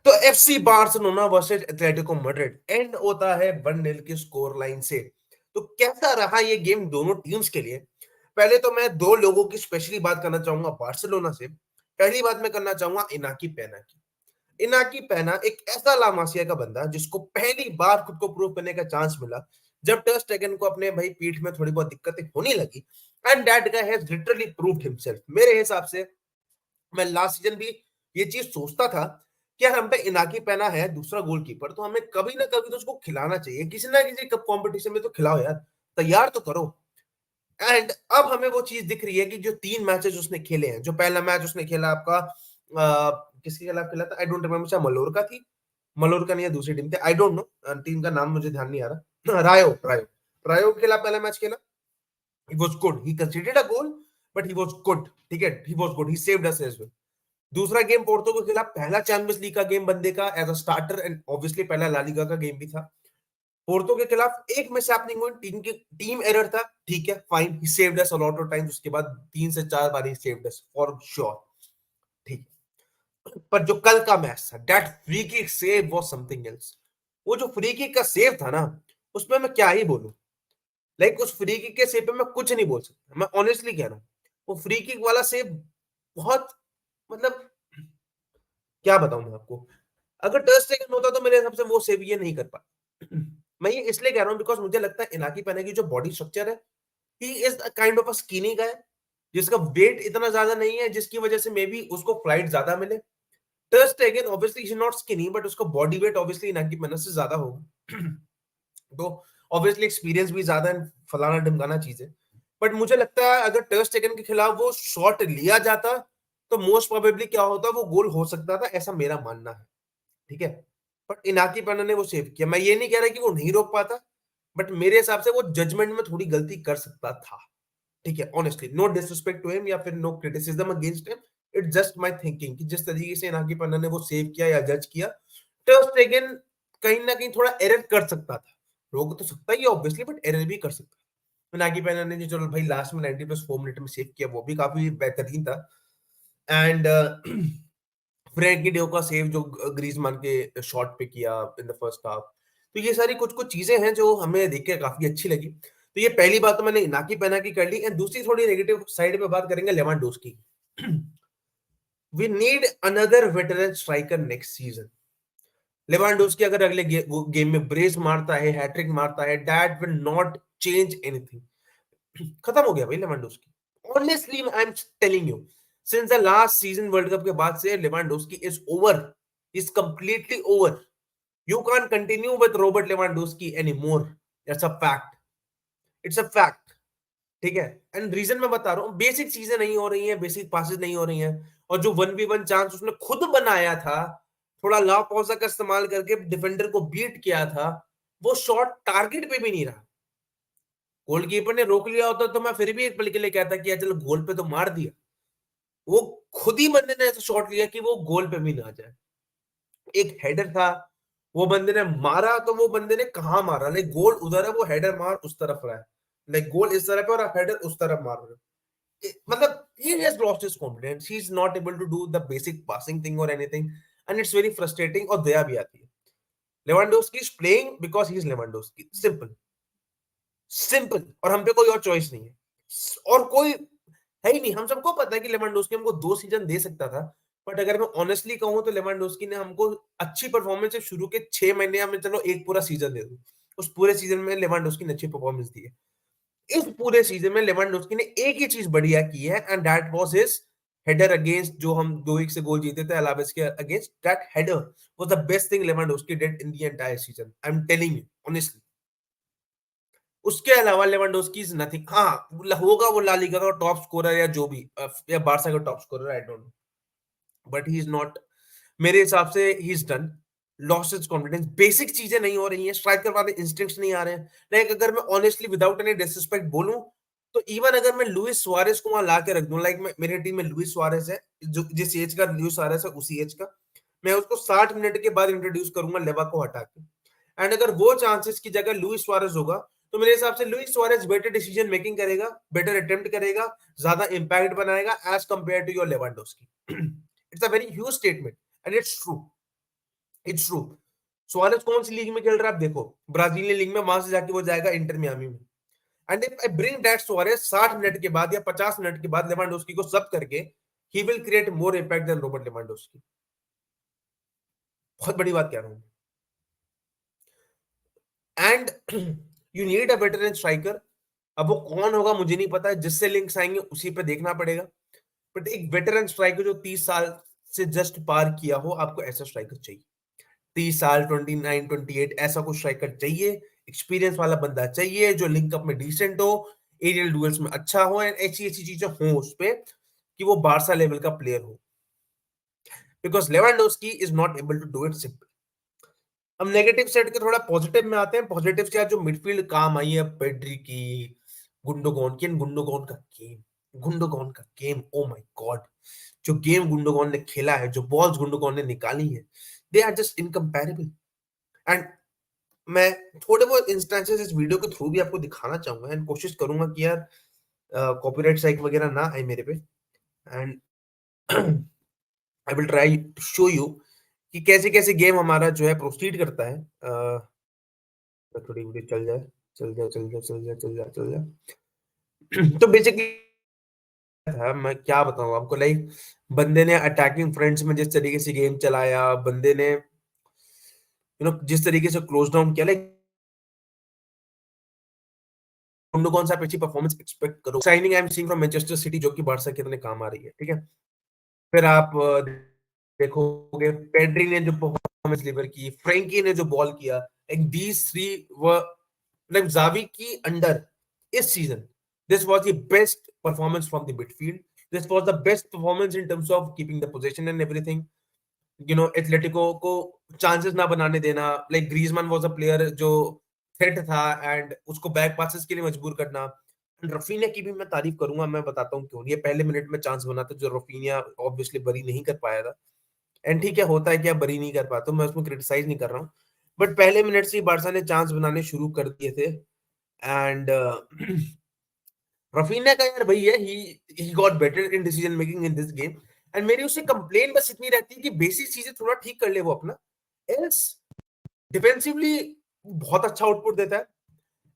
तो FC Barcelona versus Atletico Madrid and होता है 1-0 की स्कोर लाइन से। तो कैसा रहा ये गेम दोनों टीम्स के लिए? पहले तो मैं दो लोगों की स्पेशली बात करना चाहूंगा बार्सिलोना से। पहली बात मैं करना चाहूंगा इनाकी पेना की। इनाकी पेना एक ऐसा ला मासिया का बंदा जिसको पहली बार खुद को प्रूव करने का चांस मिला जब टर स्टेगन को अपने भाई पीठ में थोड़ी बहुत दिक्कतें होने लगी, and that guy has literally proved himself. मेरे हिसाब से मैं लास्ट सीजन भी ये चीज सोचता था कि यार हम पे इनाकी पेना है दूसरा गोलकीपर, तो हमें कभी ना कभी तो उसको खिलाना चाहिए, किसी ना किसी कप कंपटीशन में तो खिलाओ यार, तैयार तो करो। एंड अब हमें वो चीज दिख रही है कि जो 3 मैचेस उसने खेले हैं, जो पहला मैच उसने खेला आपका किसके खिलाफ खेला था, आई डोंट रिमेम्बर, शायद मलोरका थी, मलोरका नहीं है दूसरी टीम थी, आई डोंट नो, टीम का नाम मुझे ध्यान नहीं आ रहा। रायो रायो रायो के खिलाफ पहला मैच खेला, he was good, he considered a goal, but he was good, ठीक है, he was good, he saved us as well. दूसरा गेम पोर्तो के खिलाफ, पहला चैंपियंस लीग का गेम बंदे का as a starter, and obviously पहला ला लीगा का गेम भी था। पोर्तो के खिलाफ एक मिस हैपनिंग हुई, टीम एरर था, ठीक है, fine, he saved us a lot of times, उसके बाद 3 से 4 बार ही सेव्ड अस फॉर श्योर, ठीक है। पर जो कल का मैच था, that free kick save was something else. वो जो फ्री किक का सेव था ना, उसमें मैं क्या ही बोलूं, लाइक उस फ्री किक के सेव पे मैं कुछ नहीं बोल सकता, मैं ऑनेस्टली कह रहा हूं। वो फ्री किक वाला सेव बहुत, मतलब क्या बताऊं मैं आपको, अगर टर स्टेगन होता तो मेरे हिसाब से वो सेव ये नहीं कर पाता। मैं ये इसलिए कह रहा हूँ बिकॉज मुझे लगता है इनाकी पेना की जो बॉडी स्ट्रक्चर है, he is a kind of a skinny guy, जिसका वेट इतना ज्यादा नहीं है, जिसकी वजह से मे बी उसको फ्लाइट ज्यादा मिले। टर स्टेगन obviously is not skinny, but उसका बॉडी वेट ऑब्वियसली इनाकी पेना से ज्यादा होगा। तो ऑब्वियसली एक्सपीरियंस भी ज्यादा है, फलाना ढिमकाना चीज है। बट मुझे लगता है अगर टर स्टेगन के खिलाफ वो शॉट लिया जाता तो मोस्ट प्रोबेबली क्या होता, वो गोल हो सकता था, ऐसा मेरा मानना है, ठीक है। बट इनाकी पैना ने वो सेव किया, मैं ये नहीं कह रहा कि वो नहीं रोक पाता, बट मेरे हिसाब से वो जजमेंट में थोड़ी गलती कर सकता था, ठीक है, honestly, no disrespect to him या फिर no criticism against him, it's just my thinking कि जिस तरीके से इनाकी पैना ने वो सेव किया या जज किया, टर स्टेगन कहीं ना कहीं थोड़ा एरर कर सकता था। रोक तो सकता ही है ऑब्वियसली, बट एरर भी कर सकता है। इनाकी पैना ने जो चलो भाई लास्ट में 90+4 मिनट में सेव किया, वो भी काफी बेहतरीन था। एंड फ्रैंकी डियो का सेव जो ग्रीजमान के शॉट पे किया इन द फर्स्ट हाफ, तो ये सारी कुछ कुछ चीजें हैं जो हमें देख के काफी अच्छी लगी। तो ये पहली बात तो मैंने इनाकी पेना की कर ली, एंड दूसरी थोड़ी नेगेटिव साइड पे बात करेंगे लेवांडोस्की की। We need another veteran striker next season. Lewandowski अगर अगले गेम में ब्रेस मारता है, हैट्रिक मारता है, that will not change anything. खत्म हो गया भाई Lewandowski, honestly I am telling you, since the last season world cup के बाद से Lewandowski is over, is completely over. You can't continue with Robert Lewandowski any more, it's a fact, it's a fact, ठीक है। And reason मैं बता रहा हूँ, basic चीजें नहीं हो रही हैं, बेसिक पासेस नहीं हो रही हैं, और जो 1v1 चांस उसने खुद बनाया था, थोड़ा ला पौसा का इस्तेमाल करके डिफेंडर को बीट किया था, वो शॉट टारगेट पे भी नहीं रहा। गोलकीपर ने रोक लिया होता तो मैं फिर भी एक पल के लिए कहता कि यार चलो गोल पे तो मार दिया, वो खुद ही बंदे ने ऐसा शॉट लिया कि वो गोल पे भी ना जाए। एक हेडर था, वो बंदे ने मारा, तो वो बंदे ने कहा मारा, लाइक गोल उधर है, वो हेडर मार उस तरफ रहा है, लाइक गोल इस तरफ है और आप हेडर उस तरफ मार रहे हो। मतलब he has lost his confidence, he is not able to do the basic passing thing or anything, and it's very frustrating, और दया भी आती है। Lewandowski is playing because he is Lewandowski, simple, simple, और हम पे कोई और चॉइस नहीं है, और कोई है ही नहीं। हम सबको पता है कि लेवेंडोस्की हमको 2 सीजन दे सकता था, बट अगर मैं ऑनेस्टली कहूं तो लेवेंडोस्की ने हमको अच्छी परफॉर्मेंस से शुरू के 6 महीने या मैं चलो एक पूरा सीजन दे दूं, उस पूरे सीजन में लेवेंडोस्की ने अच्छी परफॉर्मेंस दी है। इस पूरे सीजन में लेवेंडोस्की ने एक ही चीज बढ़िया की है, and that was his header against, जो हम 2-1 से गोल जीते थे अलावेस के against, that header was the best thing Lewandowski did in the entire season, I am telling you honestly. उसके अलावा लेवेंडोस्की इज नथिंग। हाँ, होगा वो ला लीगा का टॉप स्कोरर या जो भी, या बारसा का top scorer, I don't know, but he is not, मेरे हिसाब से he is done, lost his confidence, basic चीजें नहीं हो रही हैं, स्ट्राइकर वाले इंस्टिंक्ट्स नहीं आ रहे हैं। लाइक अगर मैं ऑनेस्टली विदाउट एनी डिसरिस्पेक्ट बोलूं, तो इवन अगर मैं लुइस सुआरेज को वहां ला के रख दूं, लाइक मेरी टीम में लुइस सुआरेज है, जो जिस एज का लुइस सुआरेज है उसी एज का, मैं उसको 60 मिनट के बाद इंट्रोड्यूस करूंगा लेवा को हटा के, एंड अगर वो चांसेस की जगह लुइस सुआरेज होगा, तो मेरे हिसाब से Luis Suarez better decision making करेगा, बेटर अटेम्प्ट करेगा, ज्यादा इंपैक्ट बनाएगा as compare to your Lewandowski. It's a very huge statement and it's true. It's true. Suarez कौन सी लीग में खेल रहा है आप देखो, ब्राजीलियन लीग में, वहां से जाके वो जाएगा इंटर मियामी में। And if I bring that Suarez 60 minute के बाद या 50 मिनट के बाद लेवांडोस्की को सब करके, he will create more impact than Robert Lewandowski. बहुत बड़ी बात कह रहा हूं। And you need a veteran striker. अब वो कौन होगा मुझे नहीं पता, जिससे लिंक्स आएंगे उसी पे देखना पड़ेगा। बट एक वेटरन स्ट्राइकर जो 30 साल से जस्ट पार किया हो, आपको ऐसा स्ट्राइकर चाहिए। 30 साल, 29, 28, ऐसा कुछ स्ट्राइकर चाहिए। एक्सपीरियंस वाला बंदा चाहिए जो लिंकअप में डिसेंट हो, एरियल डुएल्स में अच्छा हो, एंड ऐसी ऐसी चीजें हो उस पे कि वो बारसा लेवल का प्लेयर हो। Because Lewandowski is not able to do it simple. हम नेगेटिव सेट के थोड़ा पॉजिटिव में आते हैं। पॉजिटिव से जो मिडफील्ड काम आई है, पेड्री की, गुंडोगॉन की, गुंडोगॉन का गेम, गुंडोगॉन का गेम, ओ माय गॉड। जो गेम गुंडोगॉन ने खेला है, जो बॉल्स गुंडोगॉन ने निकाली है, they are just incomparable. And मैं थोड़े बहुत इंस्टेंसेस इस वीडियो के थ्रू भी आपको दिखाना चाहूंगा, एंड कोशिश करूंगा कि यार कॉपीराइट स्ट्राइक वगैरह ना आए मेरे पे। And I will try to show you कि कैसे कैसे गेम हमारा जो है प्रोसीड करता है। थोड़ी वीडियो चल जाए, चल जाए, चल जाए, चल जाए, चल जाए, चल जाए। तो बेसिकली था, मैं क्या बताऊं आपको, लाइक बंदे ने अटैकिंग फ्रंट्स में जिस तरीके से गेम चलाया, बंदे ने जिस तरीके से क्लोज डाउन किया, लाइक कौन सा अच्छी परफॉर्मेंस एक्सपेक्ट करो। Signing I am seeing from Manchester city, जो कि बारसा के इतने काम आ रही है, ठीक है। फिर आप देखोगे पेड्री ने जो परफॉर्मेंस डिलीवर की, फ्रैंकी ने जो बॉल किया, like these three were, like Xavi की अंडर इस season, this was the best performance from the midfield. This was the best performance in terms of keeping the position and everything. Atletico को chances ना बनाने देना, like Griezmann was a player जो threat था, and उसको back passes के लिए मजबूर करना। रफीनिया की भी मैं तारीफ करूंगा, मैं बताता हूँ क्यों। ये पहले मिनट में चांस बना था जो रफीनिया ऑब्वियसली बरी नहीं कर पाया था। एंड ठीक है, होता है कि आप बरी नहीं कर पाते, मैं उसमें क्रिटिसाइज नहीं कर रहा हूँ। बट पहले मिनट से ही बारसा ने चांस बनाने शुरू कर दिए थे। एंड रफीनिया का यार भैया, he got better in decision making in this game. And मेरी उससे कंप्लेन बस इतनी रहती है कि बेसिक चीजें थोड़ा ठीक कर ले वो अपना, एल्स डिफेंसिवली बहुत अच्छा आउटपुट देता है।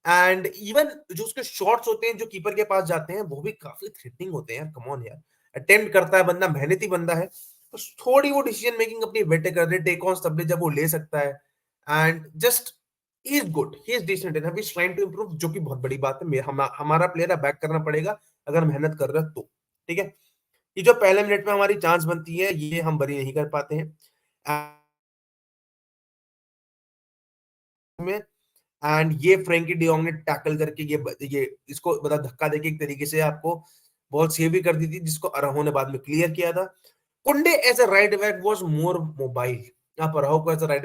एंड इवन जो उसके शॉट्स होते हैं जो कीपर के पास जाते हैं, वो भी काफी थ्रेटनिंग होते हैं यार, कम ऑन यार। अटेम्प्ट करता है बंदा, मेहनती बंदा है, बस थोड़ी वो डिसीजन मेकिंग अपनी बेटर कर दे, टेक ऑन तब जब वो ले सकता है। And just he is good, he is decent enough, he is trying to improve, जो कि बहुत बड़ी बात है। हमारा प्लेयर बैक करना पड़ेगा अगर मेहनत कर रहा है तो, ठीक है। ये जो पहले मिनट में हमारी चांस बनती है, ये हम बरी नहीं कर पाते हैं में। एंड ये फ्रैंकी डियोंग ने टैकल करके ये इसको मतलब धक्का देके एक तरीके से आपको बॉल सेव भी कर दी थी, जिसको अराहो ने बाद में क्लियर किया था। Kounde as a right back was more mobile. आप अराहो को as a right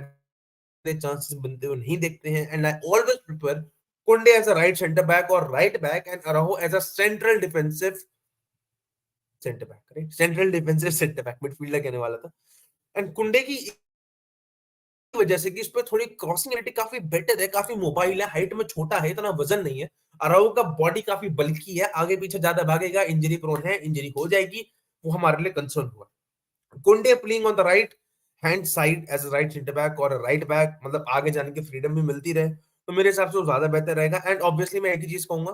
back chances बनते हुए नहीं देखते हैं। And I always prefer Kounde as a right centre back और right back, and Araujo as a central defensive centre back, right, central defensive centre back, midfielder कहने वाला था। And कुंडे की वजह से कि इस पे थोड़ी क्रॉसिंग एबिलिटी काफी बेटर है, काफी मोबाइल है, हाइट में छोटा है, इतना वजन नहीं है। अराउ का बॉडी काफी बल्की है, आगे पीछे ज्यादा भागेगा, इंजरी प्रोन है, इंजरी हो जाएगी, वो हमारे लिए कंसर्न हुआ। Kounde playing on the right hand side as a right centre back और राइट बैक, मतलब आगे जाने की फ्रीडम भी मिलती रहे, तो मेरे हिसाब से वो ज्यादा बेहतर रहेगा। एंड ऑब्वियसली मैं एक ही चीज कहूंगा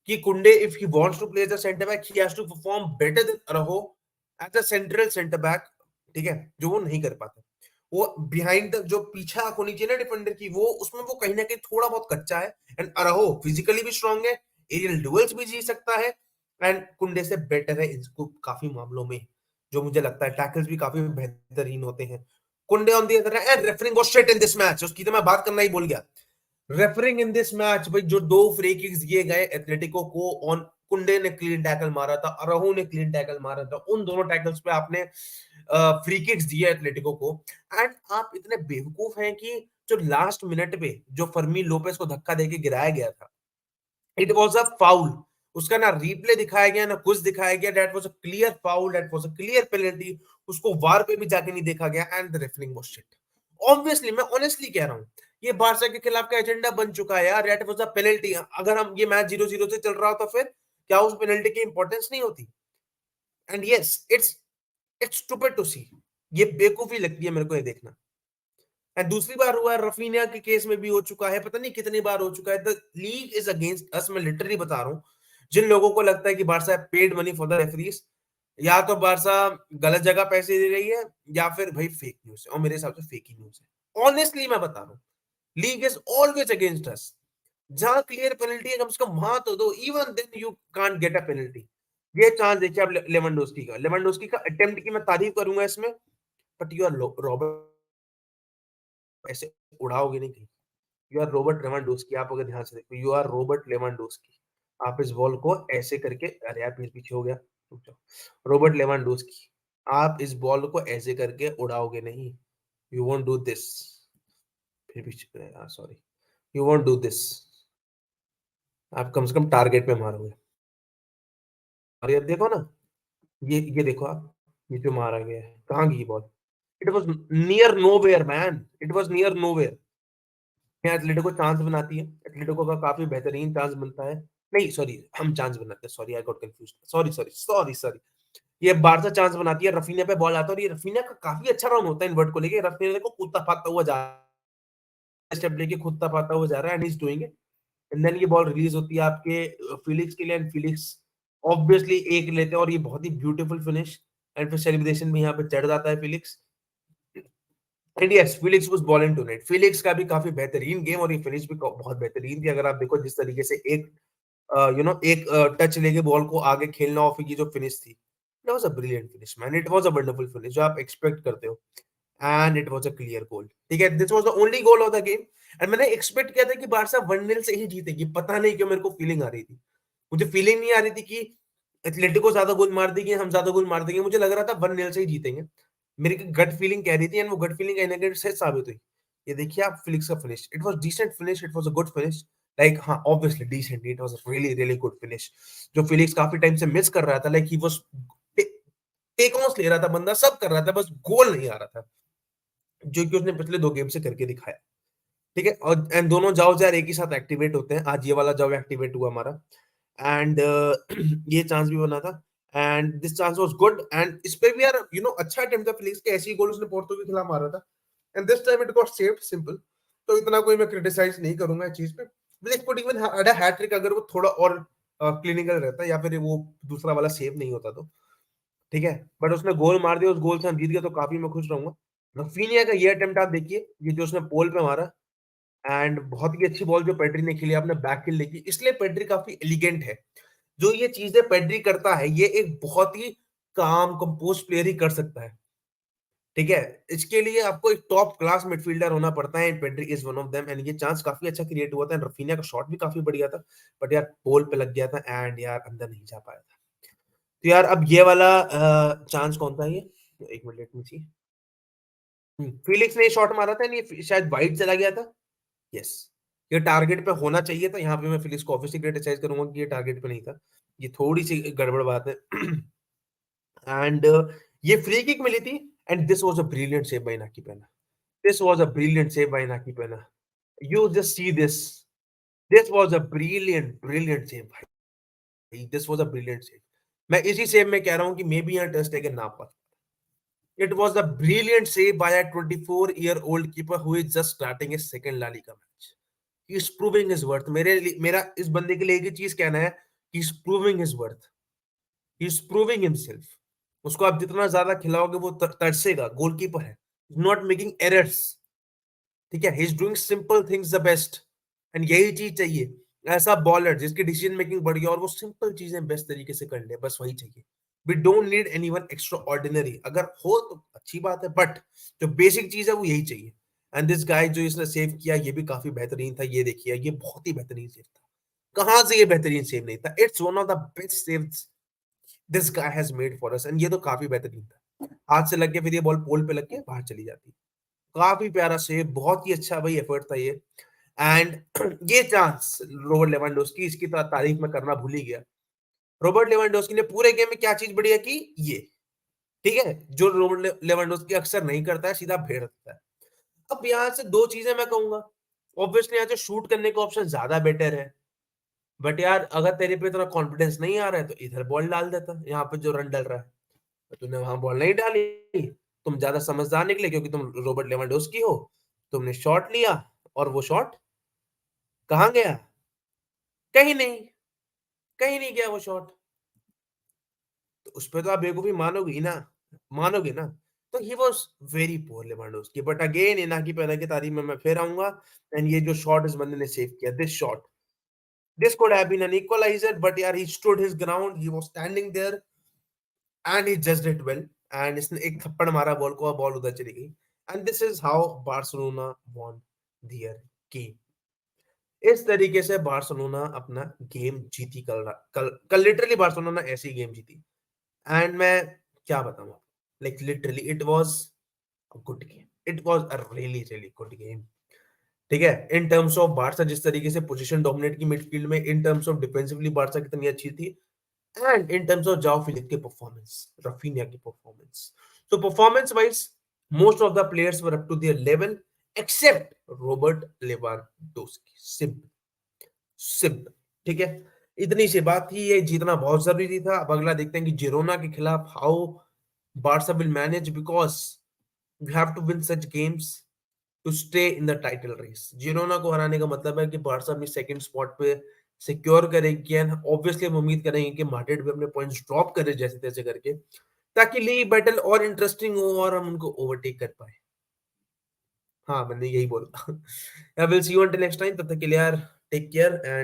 कि Kounde if he wants to play as a center back, he has to perform better than Araujo as a central center back, ठीक है, जो वो नहीं कर पाता। वो बिहाइंड जो पीछे आंख होनी चाहिए ना डिफेंडर की, वो उसमें वो कहीं ना कहीं थोड़ा बहुत कच्चा है। एंड अराहो फिजिकली भी स्ट्रांग है, एरियल डुएल्स भी जी सकता है, एंड कुंडे से बेटर है इसको काफी मामलों में, जो मुझे लगता है टैकल्स भी काफी बेहतरीन होते हैं। कुंडे on the other hand, referring was shit in this match, उसकी तो मैं बात करना ही भूल गया। रेफरिंग इन दिस मैच, भाई जो दो फ्री किक्स दिए गए एथलेटिको को, ऑन कुंडे ने क्लीन टैकल मारा था, अराहू ने क्लीन टैकल मारा था, उन दोनों टैकल्स पे आपने फ्री किक्स दिए एथलेटिको को। एंड आप इतने बेवकूफ हैं कि जो लास्ट मिनट पे जो फर्मी लोपेस को धक्का देके गिराया गया था, इट वाज अ फाउल। उसका ना रिप्ले दिखाया गया ना कुछ दिखाया गया, that was a clear foul, that was a clear penalty. उसको वार पे भी जाके नहीं देखा गया, and the referring was shit. Obviously मैं ऑनेस्टली कह रहा हूं, ये बारसा के खिलाफ का एजेंडा बन चुका है यार, दैट वाज अ पेनल्टी। अगर हम ये मैच 0-0 से चल रहा होता, फिर क्या उस पेनल्टी की इंपॉर्टेंस नहीं होती? And yes, it's stupid to see. ये बेवकूफी लगती है मेरे को ये देखना। एंड दूसरी बार हुआ है, रफीनिया के केस में भी हो चुका है, पता नहीं कितनी बार हो चुका है। The league is against us, मैं लिटरली बता रहा हूँ। जिन लोगों को लगता है कि Barça paid money for the referees, या तो बारसा गलत जगह पैसे दे रही है, या फिर भाई फेक न्यूज है, और मेरे हिसाब से फेक ही न्यूज है। ऑनेस्टली मैं बता रहा हूँ, league is always against us. जहां क्लियर पेनल्टी है कम से कम वहां तो दो, even then you can't get a penalty. ये चांस देखिए आप लेवेंडोस्की का अटेम्प्ट की मैं तारीफ करूंगा इसमें, बट यू आर रॉबर्ट, ऐसे उड़ाओगे नहीं कहीं। यू आर रॉबर्ट लेवेंडोस्की, आप अगर ध्यान से देखो, यू आर रॉबर्ट लेवेंडोस्की। आप इस बॉल को ऐसे करके, अरे यार पीछे पीछे हो गया, रुक जाओ। रॉबर्ट लेवेंडोस्की, आप इस बॉल को ऐसे करके उड़ाओगे नहीं। You won't do this. फिर पीछे, sorry, you won't do this. आप कम से कम टारगेट पे मारोगे। और ये देखो ना, ये देखो आप, ये जो मारा गया है, कहाँ गई ball? It was near nowhere man, it was near nowhere. Atletico chance बनाती है, एथलेटिको का काफी बेहतरीन चांस बनता है। नहीं सॉरी, हम चांस बनाते हैं, sorry I got confuse, sorry sorry sorry sorry. ये बारसा चांस बनाती है, रफीनिया पे बॉल आता है, और ये रफीनिया का काफी अच्छा रन होता है इन्वर्ट को लेके। रफीनिया को कूदता फादता हुआ जा रहा है, स्टेप लेके कूदता फादता हुआ जा रहा है, and he is doing it. And then ये बॉल रिलीज होती है आपके फिलिक्स के लिए, एंड फिलिक्स ऑब्वियसली एक लेते हैं, और ये बहुत ही ब्यूटीफुल फिनिश। एंड फिर सेलिब्रेशन में यहाँ पे चढ़ जाता है Felix. And yes, Felix was ball in to net. Felix का भी काफी बेहतरीन गेम, और ये फिनिश भी बहुत बेहतरीन थी। अगर आप देखो जिस तरीके से एक एक टच लेके बॉल को आगे खेलना, और फिर ये जो फिनिश थी, it was a brilliant finish man, it was a wonderful finish जो आप एक्सपेक्ट करते हो। And it was a clear goal. ठीक है, this was the only goal of the game. And मैंने एक्सपेक्ट किया था कि बारसा 1-0 से ही जीतेगी, पता नहीं क्यों मेरे को फीलिंग आ रही थी। मुझे फीलिंग नहीं आ रही थी कि एथलेटिको ज्यादा गोल मार देगी, हम ज्यादा गोल मार देंगे। मुझे लग रहा था 1-0 से ही जीतेंगे। मेरी गट फीलिंग कह रही थी, एंड वो गट फीलिंग कहीं ना कहीं सच साबित हुई। ये देखिए आप फिलिक्स का finish, it was decent finish, it was a good finish. Like हाँ, obviously decent, it was a really really good finish. जो फिलिक्स काफी टाइम से मिस कर रहा था, like he was take on ले रहा था, बंदा सब कर रहा था, बस गोल नहीं आ रहा था, जो कि उसने पिछले 2 गेम से करके दिखाया। ठीक है, और एंड दोनों जाओ यार एक ही साथ एक्टिवेट होते हैं। आज ये वाला जाओ एक्टिवेट हुआ हमारा, एंड ये चांस भी बना था, and this chance was good. And इस पे भी यार अच्छा अटेम्प्ट था फिलिक्स के, ऐसे ही गोल उसने पोर्तो के खिलाफ मारा था, and this time it got saved, simple. तो इतना कोई मैं क्रिटिसाइज नहीं करूंगा इस चीज पे। Felix could even had a hattrick, अगर वो थोड़ा और क्लिनिकल रहता, या फिर वो दूसरा वाला सेव नहीं होता तो। ठीक है, बट उसने गोल मार दिया, उस गोल से हम जीत गए, तो काफी मैं खुश रहूंगा। रफीनिया का ये अटेम्प्ट आप देखिए, ये जो उसने पोल पे मारा, एंड बहुत ही अच्छी बॉल जो पेड्री ने खेली, आपने बैक हिल देखी, इसलिए पेड्री काफी एलिगेंट है। जो ये चीजें पेड्री करता है, ये एक बहुत ही काम कंपोज प्लेयर ही कर सकता है। ठीक है, इसके लिए आपको एक टॉप क्लास मिडफील्डर होना पड़ता है, Pedri is one of them. And ये चांस काफी अच्छा क्रिएट हुआ था, एंड रफीनिया का शॉट भी काफी बढ़िया था, बट यार पोल पे लग गया था, एंड यार अंदर नहीं जा पाया था। तो यार अब ये वाला चांस कौन था ये? एक मिनट, लेट मी सी। फिलिक्स ने शॉट मारा था, नहीं शायद वाइड चला गया था। यस, ये टारगेट पे होना चाहिए था। यहाँ पे मैं फिलिक्स को ऑब्वियसली क्रिटिसाइज करूंगा कि ये टारगेट पे नहीं था, ये थोड़ी सी गड़बड़ बात है। एंड ये फ्री किक मिली थी, and this was a brilliant save by Inaki Pena. This was a brilliant save by Inaki Pena. You just see this, this was a brilliant brilliant save भाई, this was a brilliant save. मैं इसी save में कह रहा हूँ कि maybe यहाँ test taken ना पास। It was a brilliant save by a 24-year-old keeper who is just starting his second La Liga match. He is proving his worth. मेरा इस बंदे के लिए एक ही चीज कहना है, he is proving his worth. He is proving himself. उसको आप जितना ज्यादा खिलाओगे वो तरसेगा, गोलकीपर है, नॉट मेकिंग एरर्स। ठीक है, he is doing simple things the best, and यही चीज चाहिए। ऐसा बॉलर जिसकी डिसीजन मेकिंग बढ़िया, और वो सिंपल चीजें बेस्ट तरीके से कर ले, बस वही चाहिए। We don't need anyone extraordinary, अगर हो तो अच्छी बात है, बट जो बेसिक चीज है वो यही चाहिए। एंड दिस गाय जो इसने सेव किया, ये भी काफी बेहतरीन था। ये देखिए, ये बहुत ही बेहतरीन सेव था। कहां से ये बेहतरीन सेव नहीं था? It's one of the best saves this guy has made for us, and ये तो काफी बेहतरीन था। हाथ से लग के फिर ये बॉल पोल पे लग के बाहर चली जाती। काफी प्यारा सेव, बहुत ही अच्छा भाई एफर्ट था ये। एंड ये चांस रॉबर्ट लेवेंडोस्की, इसकी तारीफ मैं करना भूल ही गया। रॉबर्ट लेवेंडोस्की ने पूरे गेम में क्या चीज बढ़िया की, ये। ठीक है, जो रॉबर्ट लेवेंडोस्की अक्सर नहीं करता है, सीधा भेड़ देता है। अब यहाँ से दो चीजें मैं कहूंगा। ऑब्वियसली यहाँ से शूट करने का ऑप्शन ज्यादा बेटर है, बट यार अगर तेरे पे इतना कॉन्फिडेंस नहीं आ रहा है तो इधर बॉल डाल देता, यहाँ पे जो रन डल रहा है। तो तूने वहां बॉल नहीं डाली, तुम ज्यादा समझदार निकले क्योंकि तुम रॉबर्ट लेवेंडोस्की हो। तुमने शॉट लिया और वो शॉट कहाँ गया? कहीं नहीं, कहीं नहीं गया वो शॉट। तो उसपे तो आप बेवकूफ़ी मानोगे ही ना, मानोगे ना? तो he was very poor Lewandowski but again Inaki पे इनाकी तारीफ में मैं फिर आऊँगा एंड ये जो शॉट इस बंदे ने सेव किया, this shot, this could have been an equaliser but यार he stood his ground, he was standing there and he judged it well and इसने एक थप्पड़ मारा बॉल को और बॉल उधर चली गई and this is how Barcelona won their game. इस तरीके से बार्सिलोना अपना गेम जीती कल रा कल कल लिटरली बार्सिलोना ऐसी गेम जीती एंड मैं क्या बताऊँ आपको like literally it was a good game. It was a really, really good game. ठीक है? इन टर्म्स ऑफ बार्सा जिस तरीके से पोजीशन डोमिनेट की मिडफील्ड में, इन टर्म्स ऑफ डिफेंसिवली बार्सा कितनी अच्छी थी एंड इन टर्म्स ऑफ जाओ फिलिप के परफॉर्मेंस, राफिनिया की performance. So performance wise, most of the players were up to their level except Robert Lewandowski. Simple, simple. ठीक है? इतनी सी बात थी, ये जीतना बहुत जरूरी था। अब अगला देखते हैं कि जिरोना के खिलाफ how Barca will manage because we have to win such games to stay in the title race. Girona को हराने का मतलब है कि बार्सा अपनी सेकंड स्पॉट पे सिक्योर करेगी एंड ऑब्वियसली हम उम्मीद करेंगे कि मैड्रिड भी अपने पॉइंट्स ड्रॉप करे जैसे तैसे करके ताकि लीग बैटल और इंटरेस्टिंग हो और हम उनको ओवरटेक कर पाए। हाँ, मैंने यही बोला। I will see you until next time, तब तक के लिए यार टेक केयर एंड